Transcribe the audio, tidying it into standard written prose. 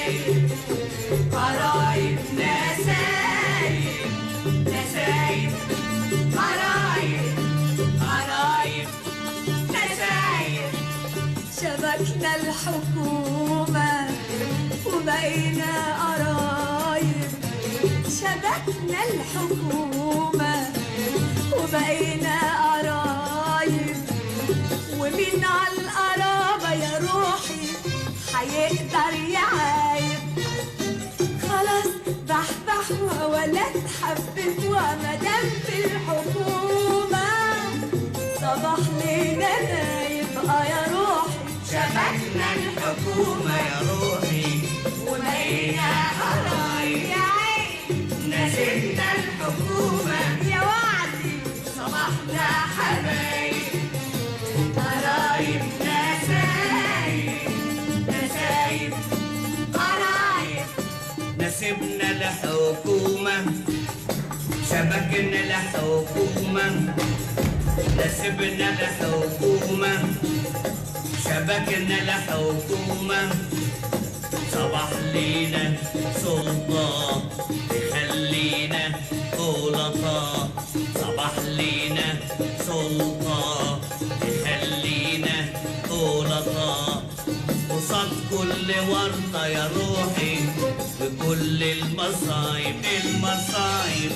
نسايب قرايب نسايب نسايب قرايب قرايب نسايب. شبكنا الحكومة وبقينا قرايب، شبكنا الحكومة وبقينا قرايب، ومين عالقرابة يا روحي هيقدر يعايب؟ خلاص بحبح ولا اتحبت ومدام في الحكومة صباح لينا نايب. يا روحي شبكنا الحكومة يا روحي وبقينا قرايب، يا عين نسيبنا الحكومة يا وعدي صباحنا حبايب. قرايب نسايب نسايب قرايب. نسيبنا الحكومة شبكنا الحكومة، نسيبنا الحكومة شبكنا الحكومة. صباح لينا سلطة تخلينا غلطة، صباح لينا سلطة تخلينا غلطة. قصاد كل ورطة يا روحي بكل المصايب المصايب.